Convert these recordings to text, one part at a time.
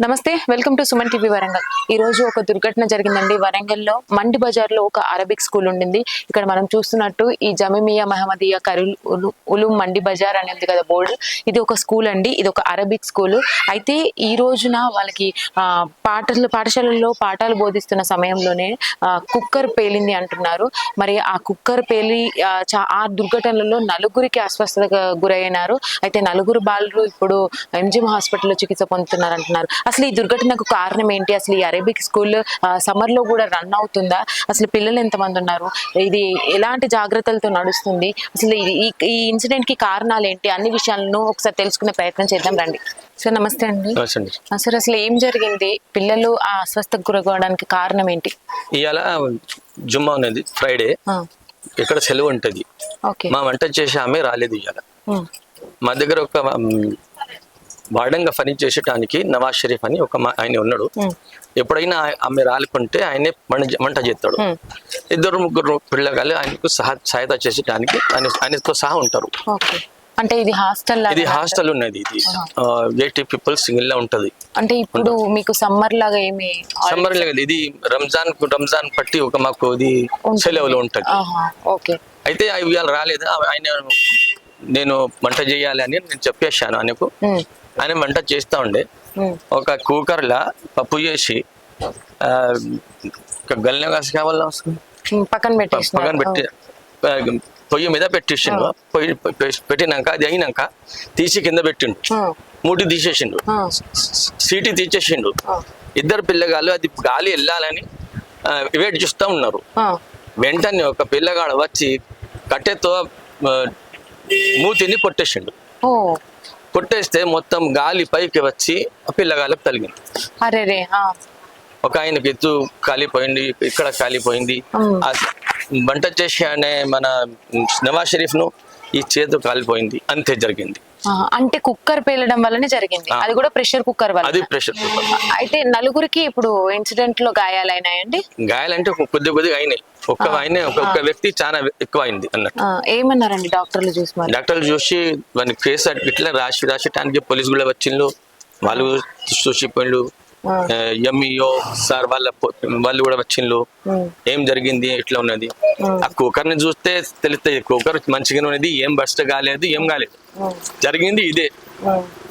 నమస్తే, welcome to Suman TV Warangal. ఈ రోజు ఒక దుర్ఘటన జరిగిందండి. వరంగల్లో మండి బజార్ లో ఒక అరబిక్ స్కూల్ ఉండింది. ఇక్కడ మనం చూస్తున్నట్టు ఈ జమీమియా మహమ్మదియా కరుల్ ఉలూం మండి బజార్ అని ఉంది కదా బోర్డు. ఇది ఒక స్కూల్ అండి. ఇది ఒక అరబిక్ స్కూల్. అయితే ఈ రోజున వాళ్ళకి పాఠశాలల్లో పాఠాలు బోధిస్తున్న సమయంలోనే కుక్కర్ పేలింది అంటున్నారు. మరి ఆ కుక్కర్ పేలి ఆ దుర్ఘటనలో నలుగురికి అస్వస్థతకు గురైనారు. అయితే నలుగురు బాలురు ఇప్పుడు ఎంజిఎం హాస్పిటల్లో చికిత్స పొందుతున్నారు అంటున్నారు. అసలు ఈ దుర్ఘటనకు కారణం ఏంటి? అసలు ఈ అరేబిక్ స్కూల్ సమ్మర్ లో కూడా రన్ అవుతుందా? అసలు పిల్లలు ఎంతమంది ఉన్నారు? ఇది ఎలాంటి జాగ్రత్తలతో నడుస్తుంది? అసలు ఈ ఇన్సిడెంట్ కి కారణాలు ఏంటి? అన్ని విషయాలను ఒకసారి తెలుసుకునే ప్రయత్నం చేద్దాం రండి. సార్ నమస్తే అండి. సార్ అసలు ఏం జరిగింది? పిల్లలు ఆ అస్వస్థకు గురవడానికి కారణం ఏంటి? ఇవాళ జుమ్మా ఉన్నది, ఫ్రైడే. ఇక్కడ సెలవు ఉంటది. మా వంట చేసే ఆమె రాలేదు ఇవాళ. మా దగ్గర ఒక వార్డంగా పని చేసేటానికి నవాజ్ షరీఫ్ అని ఒక ఆయన ఉన్నాడు. ఎప్పుడైనా ఆమె రాలుకుంటే ఆయనే వంట చేస్తాడు. ఇద్దరు ముగ్గురు పిల్లగాళ్ళు ఆయనకు సహాయత చేసేటానికి ఆయనతో సహా ఉంటారు. అంటే ఇది హాస్టల్ ఉన్నది. ఇది 80 పీపుల్ సింగిల్ లా ఉంటది. అంటే ఇప్పుడు మీకు సమ్మర్ లాగా ఏమి సమ్మర్ లాగా ఇది రంజాన్ పట్టి ఒక మాకు ఇది సెలవులు ఉంటది. అయితే ఇవాళ రాలేదు ఆయన. నేను వంట చేయాలి అని నేను చెప్పేశాను ఆయనకు. ఆయన వంట చేస్తా ఉండే. ఒక కుక్కర్ లా పప్పు చేసి గల్లె కాసి కావాలా పక్కన పెట్టి పొయ్యి మీద పెట్టేసిండు. పొయ్యి పెట్టినాక అది అయినాక తీసి కింద పెట్టిండు. మూటి తీసేసిండు, సీటీ తీసేసిండు. ఇద్దరు పిల్లగాళ్ళు అది గాలి వెళ్ళాలని వెయిట్ చూస్తూ ఉన్నారు. వెంటనే ఒక పిల్లగాడు వచ్చి కట్టెతో మూతిని కొట్టేసిండు. కొట్టేస్తే మొత్తం గాలి పైకి వచ్చి ఆ పిల్లగాళ్ళకి తగిలింది. ఒక ఆయనకి ఎత్తు కాలిపోయింది, ఇక్కడ కాలిపోయింది. వంట చేసి అనే మన నవాజ్ షరీఫ్ ను ఈ చేతు కాలిపోయింది. అంతే జరిగింది. అంటే కుక్కర్ పేలడం వల్లనే జరిగింది. అది కూడా ప్రెషర్ కుక్కర్ వల్ల. అది ప్రెషర్ కుక్కర్. అయితే నలుగురికి ఇప్పుడు ఇన్సిడెంట్ లో గాయాలైనాయండి. గాయాలంటే కొద్దిగా అయినాయి. ఒక్క వ్యక్తి చాలా ఎక్కువ అయింది అన్నట్టు. ఏమన్నారండి డాక్టర్లు చూసి? డాక్టర్లు చూసి వాడిని కేసు ఇట్లా రాసేటానికి పోలీసు కూడా వచ్చిండ్రు. వాళ్ళు చూసిపోయిండు. ఎంఈఓ సార్ వాళ్ళు కూడా వచ్చిండ్రు. ఏం జరిగింది, ఎట్లా ఉన్నది. ఆ కుక్కర్ ని చూస్తే తెలుస్తుంది. కుక్కర్ మంచిగానే ఉన్నది, ఏం బస్ట్ కాలేదు, ఏం కాలేదు. జరిగింది ఇదే.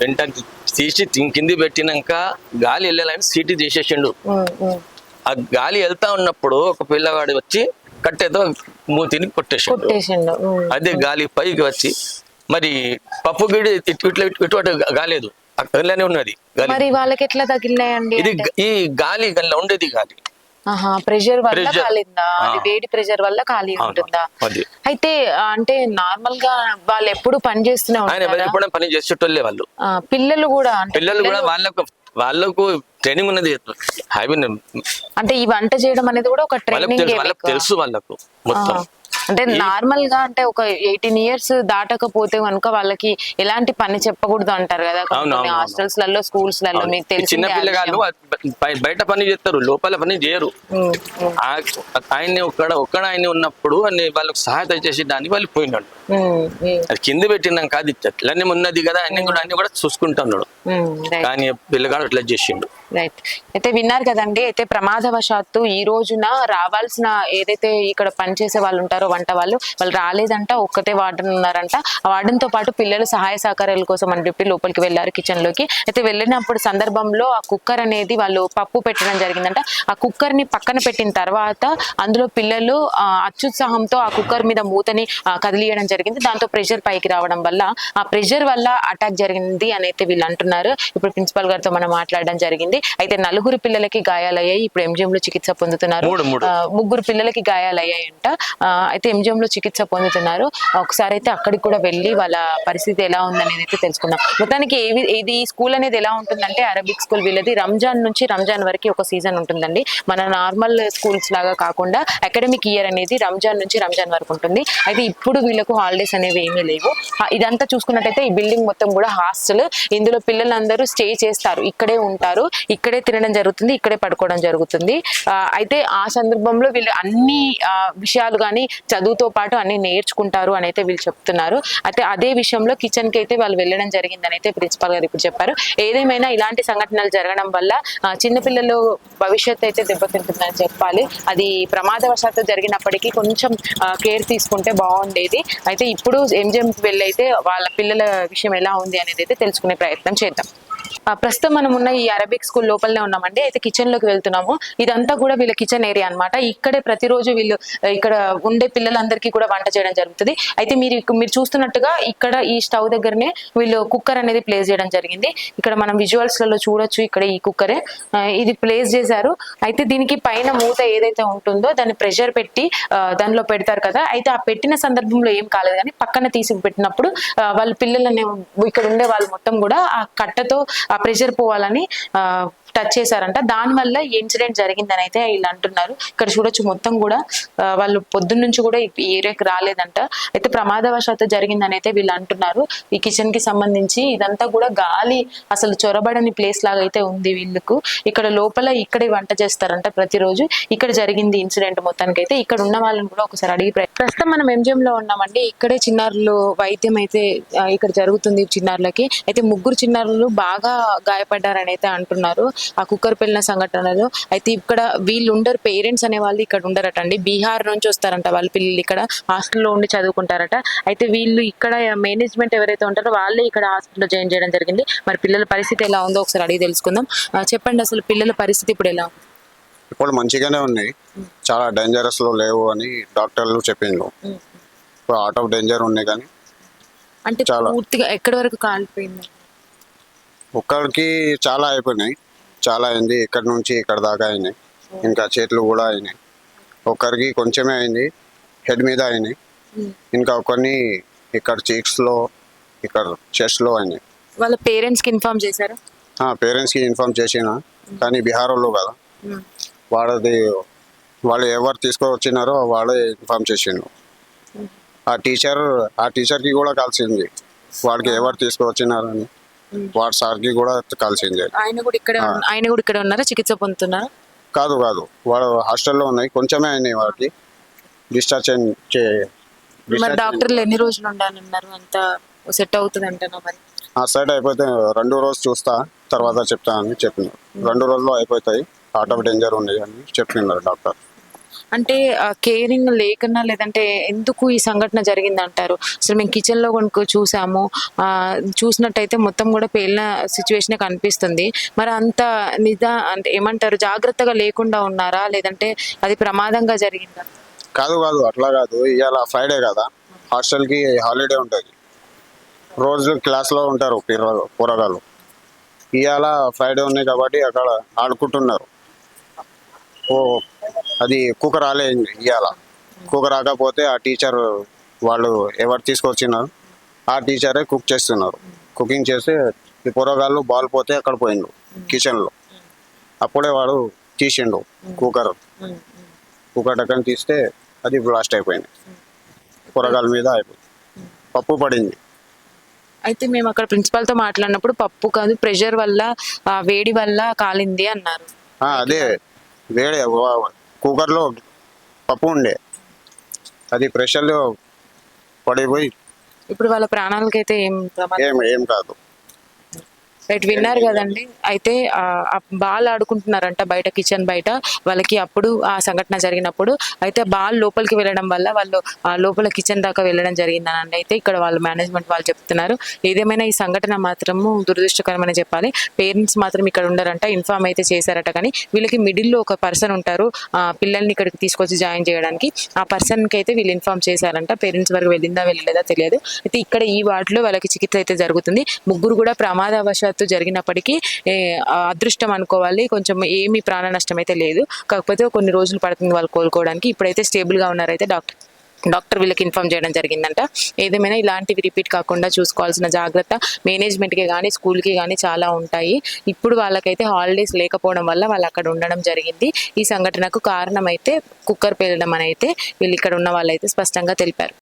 వెంటనే తీసి కింది పెట్టినాక గాలి వెళ్ళాలని సీటీ తీసేసిండు. ఆ గాలి వెళ్తా ఉన్నప్పుడు ఒక పిల్లవాడు వచ్చి కట్టెతో మూతిని కొట్టేసిండు. అదే గాలి పైకి వచ్చి మరి పప్పు గిడి ఇటువంటి కాలేదు, అట్లానే ఉన్నది. మరి వాళ్ళకి ఎట్లా తగిలినాయండి? ఇది ఈ గాలి గల్ల ఉండేది గాలి ప్రెషర్ వల్ల కాలిందా? అది వేడి ప్రెషర్ వల్ల కాలి ఉంటుందా? అయితే అంటే నార్మల్ గా వాళ్ళు ఎప్పుడు పని చేస్తూనే ఉంటారు. పని చేసేటోళ్ళే వాళ్ళు. పిల్లలు కూడా వాళ్ళకు ట్రైనింగ్ ఉన్నది. అంటే ఈ వంట చేయడం అనేది కూడా ఒక ట్రైనింగ్ తెలుసు వాళ్ళకు మొత్తం. అంటే నార్మల్ గా అంటే ఒక 18 years దాటకపోతే కనుక వాళ్ళకి ఎలాంటి పని చెప్పకూడదు అంటారు కదా హాస్టల్స్ లలో, స్కూల్స్ లలో. మీకు తెలిసి చిన్న పిల్లగాళ్ళు బయట పని చేస్తారు, లోపల పని చేయరు. ఆయన ఆయన ఉన్నప్పుడు వాళ్ళకి సహాయత చేసి దాన్ని వాళ్ళు పోయినాడు. అది కింద పెట్టినాక అది అట్లనే ఉన్నది కదా, అన్ని కూడా చూసుకుంటున్నాడు. కానీ పిల్లగాడు అట్లా చేసిండు. రైట్. అయితే విన్నారు కదండి. అయితే ప్రమాదవశాత్తు ఈ రోజున రావాల్సిన ఏదైతే ఇక్కడ పనిచేసే వాళ్ళు ఉంటారో వంట వాళ్ళు రాలేదంట. ఒక్కటే వార్డెన్ ఉన్నారంట. ఆ వార్డెన్ తో పాటు పిల్లలు సహాయ సహకారాల కోసం అని చెప్పి లోపలికి వెళ్ళారు కిచెన్ లోకి. అయితే వెళ్ళినప్పుడు సందర్భంలో ఆ కుక్కర్ అనేది వాళ్ళు పప్పు పెట్టడం జరిగిందంట. ఆ కుక్కర్ ని పక్కన పెట్టిన తర్వాత అందులో పిల్లలు అత్యుత్సాహంతో ఆ కుక్కర్ మీద మూతని కదిలియడం జరిగింది. దాంతో ప్రెషర్ పైకి రావడం వల్ల ఆ ప్రెషర్ వల్ల అటాక్ జరిగింది అని అయితే వీళ్ళు అంటున్నారు. ఇప్పుడు ప్రిన్సిపల్ గారితో మనం మాట్లాడడం జరిగింది. అయితే నలుగురు పిల్లలకి గాయాలయ్యాయి. ఇప్పుడు ఎంజిఎం లో చికిత్స పొందుతున్నారు. ముగ్గురు పిల్లలకి గాయాలయ్యాయంట. అయితే ఎంజిఎం లో చికిత్స పొందుతున్నారు. ఒకసారి అయితే అక్కడికి కూడా వెళ్ళి వాళ్ళ పరిస్థితి ఎలా ఉందనేది అయితే తెలుసుకుందాం. మొత్తానికి ఇది స్కూల్ అనేది ఎలా ఉంటుందంటే అరబిక్ స్కూల్ వీళ్ళది రంజాన్ నుంచి రంజాన్ వరకు ఒక సీజన్ ఉంటుందండి. మన నార్మల్ స్కూల్స్ లాగా కాకుండా అకాడమిక్ ఇయర్ అనేది రంజాన్ నుంచి రంజాన్ వరకు ఉంటుంది. అయితే ఇప్పుడు వీళ్ళకు హాలిడేస్ అనేవి ఏమీ లేవు. ఇదంతా చూసుకున్నట్టయితే ఈ బిల్డింగ్ మొత్తం కూడా హాస్టల్. ఇందులో పిల్లలందరూ స్టే చేస్తారు, ఇక్కడే ఉంటారు, ఇక్కడే తినడం జరుగుతుంది, ఇక్కడే పడుకోవడం జరుగుతుంది. అయితే ఆ సందర్భంలో వీళ్ళు అన్ని విషయాలు కానీ చదువుతో పాటు అన్ని నేర్చుకుంటారు అని అయితే వీళ్ళు చెప్తున్నారు. అయితే అదే విషయంలో కిచెన్ కి అయితే వాళ్ళు వెళ్ళడం జరిగిందని అయితే ప్రిన్సిపాల్ గారు ఇప్పుడు చెప్పారు. ఏదేమైనా ఇలాంటి సంఘటనలు జరగడం వల్ల చిన్నపిల్లలు భవిష్యత్తు అయితే దెబ్బతింటుందని చెప్పాలి. అది ప్రమాదవశాత్తు జరిగినప్పటికీ కొంచెం కేర్ తీసుకుంటే బాగుండేది. అయితే ఇప్పుడు ఎంజిఎంకి వెళ్ళి అయితే వాళ్ళ పిల్లల విషయం ఎలా ఉంది అనేది అయితే తెలుసుకునే ప్రయత్నం చేద్దాం. ప్రస్తుతం మనం ఉన్న ఈ అరబిక్ స్కూల్ లోపలనే ఉన్నామండి. అయితే కిచెన్ లోకి వెళ్తున్నాము. ఇదంతా కూడా వీళ్ళ కిచెన్ ఏరియా అన్నమాట. ఇక్కడే ప్రతిరోజు వీళ్ళు ఇక్కడ ఉండే పిల్లలందరికీ కూడా వంట చేయడం జరుగుతుంది. అయితే మీరు చూస్తున్నట్టుగా ఇక్కడ ఈ స్టవ్ దగ్గరనే వీళ్ళు కుక్కర్ అనేది ప్లేస్ చేయడం జరిగింది. ఇక్కడ మనం విజువల్స్ లలో చూడొచ్చు. ఇక్కడ ఈ కుక్కరే ఇది ప్లేస్ చేశారు. అయితే దీనికి పైన మూత ఏదైతే ఉంటుందో దాన్ని ప్రెషర్ పెట్టి దానిలో పెడతారు కదా. అయితే ఆ పెట్టిన సందర్భంలో ఏం కాలేదు, కానీ పక్కన తీసి పెట్టినప్పుడు వాళ్ళ పిల్లలని ఇక్కడ ఉండే వాళ్ళు మొత్తం కూడా ఆ కట్టతో ఆ ప్రెషర్ పోవాలని టచ్ చేశారంట. దానివల్ల ఈ ఇన్సిడెంట్ జరిగిందని అయితే వీళ్ళు అంటున్నారు. ఇక్కడ చూడొచ్చు మొత్తం కూడా వాళ్ళు పొద్దున్న నుంచి కూడా ఈ ఏరియాకి రాలేదంట. అయితే ప్రమాదవశాత్తు జరిగిందని అయితే వీళ్ళు అంటున్నారు. ఈ కిచెన్ కి సంబంధించి ఇదంతా కూడా గాలి అసలు చొరబడని ప్లేస్ లాగా అయితే ఉంది వీళ్ళకు. ఇక్కడ లోపల ఇక్కడే వంట చేస్తారంట ప్రతిరోజు. ఇక్కడ జరిగింది ఇన్సిడెంట్ మొత్తానికి. అయితే ఇక్కడ ఉన్న వాళ్ళని కూడా ఒకసారి అడిగి ప్రస్తుతం మనం ఎంజిఎం లో ఉన్నామండి. ఇక్కడే చిన్నారులు వైద్యం అయితే ఇక్కడ జరుగుతుంది చిన్నారులకి. అయితే 3 చిన్నారులు బాగా గాయపడ్డారని అయితే అంటున్నారు ఆ కుక్కర్ పెళ్ళిన సంఘటనలో. అయితే ఇక్కడ వీళ్ళు ఉండరు, పేరెంట్స్ అనే వాళ్ళు ఇక్కడ ఉండరట అండి. బీహార్ నుంచి వస్తారంట వాళ్ళ పిల్లలు, ఇక్కడ హాస్టల్లో ఉండి చదువుకుంటారట. అయితే వీళ్ళు ఇక్కడ మేనేజ్మెంట్ ఎవరైతే ఉంటారో వాళ్ళే ఇక్కడ హాస్పిటల్లో జాయిన్ చేయడం జరిగింది. మరి పిల్లల పరిస్థితి ఎలా ఉందో ఒకసారి అడిగి తెలుసుకుందాం. చెప్పండి, అసలు పిల్లల పరిస్థితి ఇప్పుడు ఎలా ఉంది? ఇప్పుడు మంచిగానే ఉన్నాయి, చాలా డేంజరస్ లో లేవు అని డాక్టర్లు చెప్పిండ్రు. ఇప్పుడు అవుట్ ఆఫ్ డేంజర్ ఉన్నాయి, కానీ అంటే చాలా పూర్తిగా ఎక్కడి వరకు కాలిపోయింది? ఒక్కడికి చాలా అయిపోయినాయి, చాలా అయింది. ఇక్కడ నుంచి ఇక్కడ దాకా అయినాయి, ఇంకా చేతులు కూడా అయినాయి. ఒకరికి కొంచెమే అయింది, హెడ్ మీద అయినాయి. ఇంకా ఒకరిని ఇక్కడ చీక్స్ లో, ఇక్కడ చెస్ట్ లో అయినాయి. వాళ్ళ పేరెంట్స్ కి ఇన్ఫార్మ్ చేశారు? పేరెంట్స్ కి ఇన్ఫార్మ్ చేసిన, కానీ బీహార్ వాళ్ళు కదా, వాళ్ళు ఎవరు తీసుకొచ్చినారో వాళ్ళే ఇన్ఫార్మ్ చేసిండు. ఆ టీచర్కి కూడా కలిసింది, వాడికి ఎవరు తీసుకొచ్చినారని. వాడు సార్కి కూడా కలిసింది. ఆయన కూడా ఇక్కడ ఉన్నారా, చికిత్స పొందుతున్నారా? కాదు, వాడు హాస్టల్లో ఉన్నాయి, కొంచెమే అయినాయి వాడికి. డిశ్చార్జ్ మరి డాక్టర్లు ఎన్ని రోజులు ఉండాలన్నారు? అంత సెట్ అవుతుంది అంటనా? మరి సెట్ అయిపోతే 2 రోజు చూస్తా, తర్వాత చెప్తా అని చెప్పినారు. 2 రోజుల్లో అయిపోతాయి, అవుట్ ఆఫ్ డేంజర్ ఉన్నాయి అని చెప్పినారు డాక్టర్. అంటే కేరింగ్ లేకన్నా, లేదంటే ఎందుకు ఈ సంఘటన జరిగింది అంటారు? అసలు మేము కిచెన్ లో చూసాము, చూసినట్టయితే మొత్తం కూడా పేలిన సిచ్యువేషన్ కనిపిస్తుంది. మరి అంత అంటే ఏమంటారు, జాగ్రత్తగా లేకుండా ఉన్నారా, లేదంటే అది ప్రమాదంగా జరిగిందా? కాదు, అట్లా కాదు. ఇవాళ ఫ్రైడే కదా, హాస్టల్కి హాలిడే ఉంటుంది, రోజు క్లాస్లో ఉంటారు పోరగాళ్ళు. ఇవాళ ఫ్రైడే ఉన్నాయి కాబట్టి అక్కడ ఆడుకుంటున్నారు. అది కుక్క రాలేదు ఇవాళ. కుక్క రాకపోతే ఆ టీచర్ వాళ్ళు ఎవరు తీసుకొచ్చినారు ఆ టీచరే కుక్ చేస్తున్నారు. కుకింగ్ చేసి ఈ పొరగాళ్ళు బాల్ పోతే అక్కడ పోయిండు కిచెన్లో. అప్పుడే వాడు తీసిండు కుక్కర్ అక్కడ తీస్తే అది బ్లాస్ట్ అయిపోయింది, పొరగాళ్ళ మీద అయిపోయింది, పప్పు పడింది. అయితే మేము అక్కడ ప్రిన్సిపాల్ తో మాట్లాడినప్పుడు పప్పు కాదు, ప్రెషర్ వల్ల, వేడి వల్ల కాలింది అన్నారు. అదే వేడి కుక్కర్లో పప్పు ఉండే, అది ప్రెషర్లో పడిపోయి ఇప్పుడు వాళ్ళ ప్రాణాలకైతే ఏం కాదు. రైట్, విన్నారు కదండి. అయితే బాల్ ఆడుకుంటున్నారంట బయట, కిచెన్ బయట వాళ్ళకి. అప్పుడు ఆ సంఘటన జరిగినప్పుడు అయితే బాల్ లోపలికి వెళ్ళడం వల్ల వాళ్ళు లోపల కిచెన్ దాకా వెళ్ళడం జరిగిందని అయితే ఇక్కడ వాళ్ళు మేనేజ్మెంట్ వాళ్ళు చెప్తున్నారు. ఏదేమైనా ఈ సంఘటన మాత్రము దురదృష్టకరమని చెప్పాలి. పేరెంట్స్ మాత్రం ఇక్కడ ఉండరంట, ఇన్ఫార్మ్ అయితే చేశారట. కానీ వీళ్ళకి మిడిల్లో ఒక పర్సన్ ఉంటారు పిల్లల్ని ఇక్కడికి తీసుకొచ్చి జాయిన్ చేయడానికి. ఆ పర్సన్కి అయితే వీళ్ళు ఇన్ఫార్మ్ చేశారంట. పేరెంట్స్ వరకు వెళ్ళలేదా తెలియదు. అయితే ఇక్కడ ఈ వార్డులో వాళ్ళకి చికిత్స అయితే జరుగుతుంది. 3 కూడా ప్రమాదవశాత్తు జరిగినప్పటికీ అదృష్టం అనుకోవాలి, కొంచెం ఏమి ప్రాణ నష్టం అయితే లేదు. కాకపోతే కొన్ని రోజులు పడుతుంది వాళ్ళు కోలుకోవడానికి. ఇప్పుడైతే స్టేబుల్ గా ఉన్నారైతే డాక్టర్ వీళ్ళకి ఇన్ఫార్మ్ చేయడం జరిగిందంట. ఏదేమైనా ఇలాంటివి రిపీట్ కాకుండా చూసుకోవాల్సిన జాగ్రత్త మేనేజ్మెంట్కి కానీ స్కూల్కి కానీ చాలా ఉంటాయి. ఇప్పుడు వాళ్ళకైతే హాలిడేస్ లేకపోవడం వల్ల వాళ్ళు అక్కడ ఉండడం జరిగింది. ఈ సంఘటనకు కారణం అయితే కుక్కర్ పేలడం అని అయితే వీళ్ళు ఇక్కడ ఉన్న వాళ్ళైతే స్పష్టంగా తెలిపారు.